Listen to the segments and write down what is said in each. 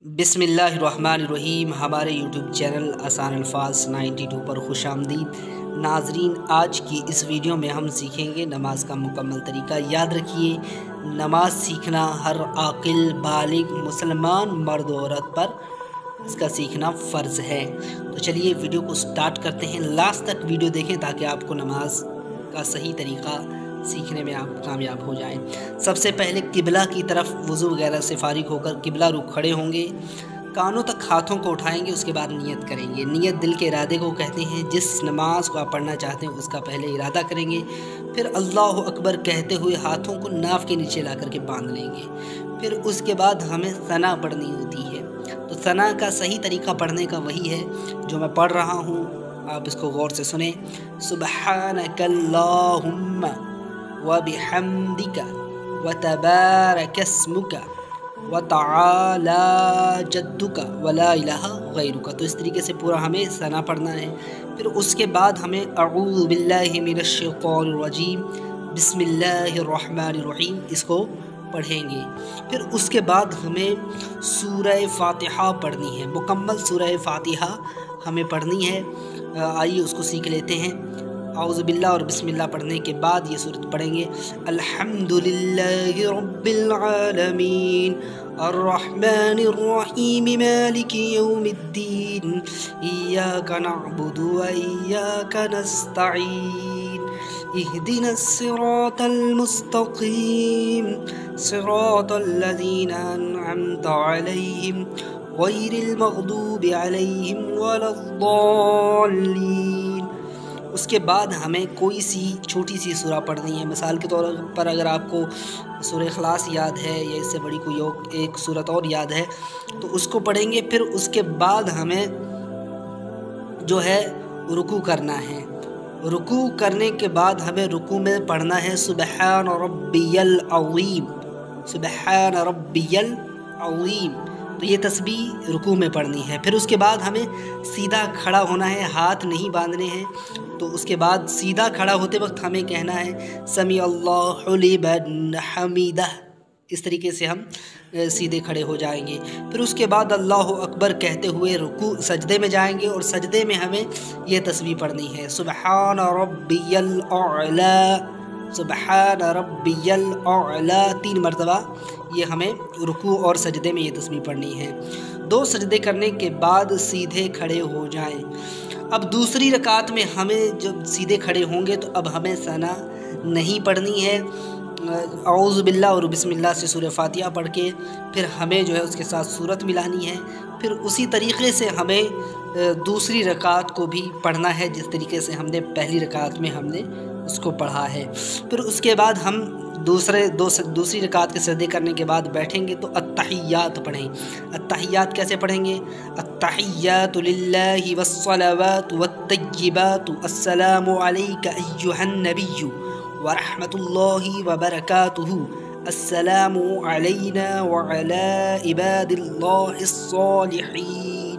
बिस्मिल्लाहिर्रहमानिर्रहीम। हमारे YouTube channel आसान अल्फाज 92 पर खुश आमदीद। नाजरीन, आज की इस वीडियो में हम सीखेंगे नमाज का मुकम्मल तरीका। याद रखिए, नमाज सीखना हर आकिल बालिग मुसलमान मर्द औरत पर इसका सीखना फ़र्ज़ है। तो चलिए वीडियो को स्टार्ट करते हैं। लास्ट तक वीडियो देखें ताकि आपको नमाज का सही तरीका सीखने में आप कामयाब हो जाएं। सबसे पहले किबला की तरफ वज़ू वगैरह से फारिग होकर किबला रुख खड़े होंगे, कानों तक हाथों को उठाएंगे, उसके बाद नियत करेंगे। नियत दिल के इरादे को कहते हैं। जिस नमाज को आप पढ़ना चाहते हैं उसका पहले इरादा करेंगे, फिर अल्लाह अकबर कहते हुए हाथों को नाफ के नीचे ला करके बांध लेंगे। फिर उसके बाद हमें सना पढ़नी होती है। तो सना का सही तरीका पढ़ने का वही है जो मैं पढ़ रहा हूँ, आप इसको गौर से सुने। सुब्हानकल्लाहुम्मा व बिहम्दिका व तबारकस्मुका व तआला जद्दुका व ला इलाहा गैरुका। तो इस तरीके से पूरा हमें सना पढ़ना है। फिर उसके बाद हमें अऊज़ु बिल्लाहि मिनश शैतानिर रजीम बिस्मिल्लाहिर्रहमानिर्रहीम इसको पढ़ेंगे। फिर उसके बाद हमें सूरह फातिहा पढ़नी है। मुकम्मल सूरह फातिहा हमें पढ़नी है। आइए उसको सीख लेते हैं। औज़ु बिल्लाह और बिस्मिल्लाह पढ़ने के बाद ये सूरत पढ़ेंगे। अल्हम्दुलिल्लाहि रब्बिल आलमीन अर्रहमानिर रहीम मालिकि यौमिद्दीन इय्याका नअबुदु व इय्याका नस्तईन इहदिनस सिरातल मुस्तकीम सिरातल लज़ीना अनअमता अलैहिम गैरिल मग़दूबि अलैहिम वलद्दाल्लीन। उसके बाद हमें कोई सी छोटी सी सूरा पढ़नी है। मिसाल के तौर पर अगर आपको सूरह इखलास याद है या इससे बड़ी कोई एक सूरत और याद है तो उसको पढ़ेंगे। फिर उसके बाद हमें जो है रुकू करना है। रुकू करने के बाद हमें रुकू में पढ़ना है सुबहान रब्बियल अज़ीम, सुबहान रब्बियल अज़ीम। तो ये तस्बीह रुकू में पढ़नी है। फिर उसके बाद हमें सीधा खड़ा होना है, हाथ नहीं बांधने हैं। तो उसके बाद सीधा खड़ा होते वक्त हमें कहना है समी अल्लाहु लिमन हमीदा। इस तरीके से हम सीधे खड़े हो जाएंगे। फिर उसके बाद अल्लाहु अकबर कहते हुए रुकू सजदे में जाएंगे और सजदे में हमें ये तस्बीह पढ़नी है सुबहान रब्बियल अअला, सुबहान रब्बियल अअला 3 मरतबा। ये हमें रुकू और सजदे में ये तस्बीह पढ़नी है। 2 सजदे करने के बाद सीधे खड़े हो जाएं। अब दूसरी रकात में हमें जब सीधे खड़े होंगे तो अब हमें सना नहीं पढ़नी है। औज़ु बिल्लाह और बिस्मिल्लाह से सूरह फातिहा पढ़ के फिर हमें जो है उसके साथ सूरत मिलानी है। फिर उसी तरीक़े से हमें दूसरी रकात को भी पढ़ना है जिस तरीके से हमने पहली रकात में हमने उसको पढ़ा है। फिर उसके बाद हम दूसरी रकात के सजदे करने के बाद बैठेंगे तो अत्तहियात पढ़ें। अत्तहियात कैसे पढ़ेंगे? अत्तहियातु लिल्लाहि वस्सलावातु वत्तय्यिबातु अस्सलामु अलैका अय्युहन नबिय्यु व रहमतुल्लाहि व बरकातुहु अस्सलामु अलैना व अला इबादिल्लाहिस सालिहीन।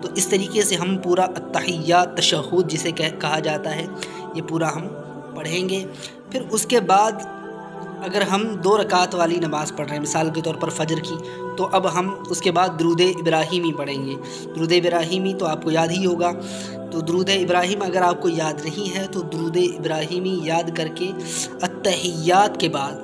तो इस तरीके से हम पूरा अत्तहियात तशहुद जिसे कहा जाता है ये पूरा हम पढ़ेंगे। फिर उसके बाद अगर हम 2 रकात वाली नमाज़ पढ़ रहे हैं, मिसाल के तौर पर फ़जर की, तो अब हम उसके बाद दुरूद इब्राहीमी पढ़ेंगे। दुरूद इब्राहीमी तो आपको याद ही होगा। तो दुरूद इब्राहीम अगर आपको याद नहीं है तो दुरूद इब्राहीमी याद करके अत्तहियात के बाद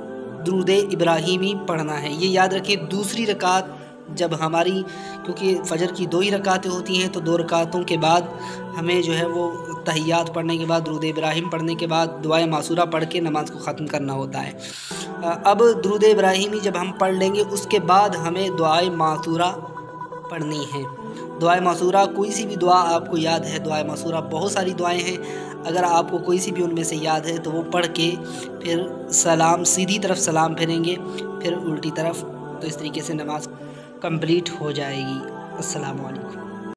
दुरूद इब्राहीमी पढ़ना है। ये याद रखें। दूसरी रकात जब हमारी, क्योंकि फ़जर की 2 ही रकातें होती हैं, तो 2 रकातों के बाद हमें जो है वो तहियात पढ़ने के बाद दुरूद इब्राहीम पढ़ने के बाद दुआए मासूरा पढ़ के नमाज को ख़त्म करना होता है। अब दुरूद इब्राहीमी जब हम पढ़ लेंगे उसके बाद हमें दुआए मासूरा पढ़नी है। दुआए मासूरा कोई सी भी दुआ आपको याद है, दुआए मासूरा बहुत सारी दुआएं हैं, अगर आपको कोई सी भी उनमें से याद है तो वो पढ़ के फिर सलाम, सीधी तरफ सलाम फेरेंगे, फिर उल्टी तरफ। तो इस तरीके से नमाज कंप्लीट हो जाएगी। अस्सलामु अलैकुम।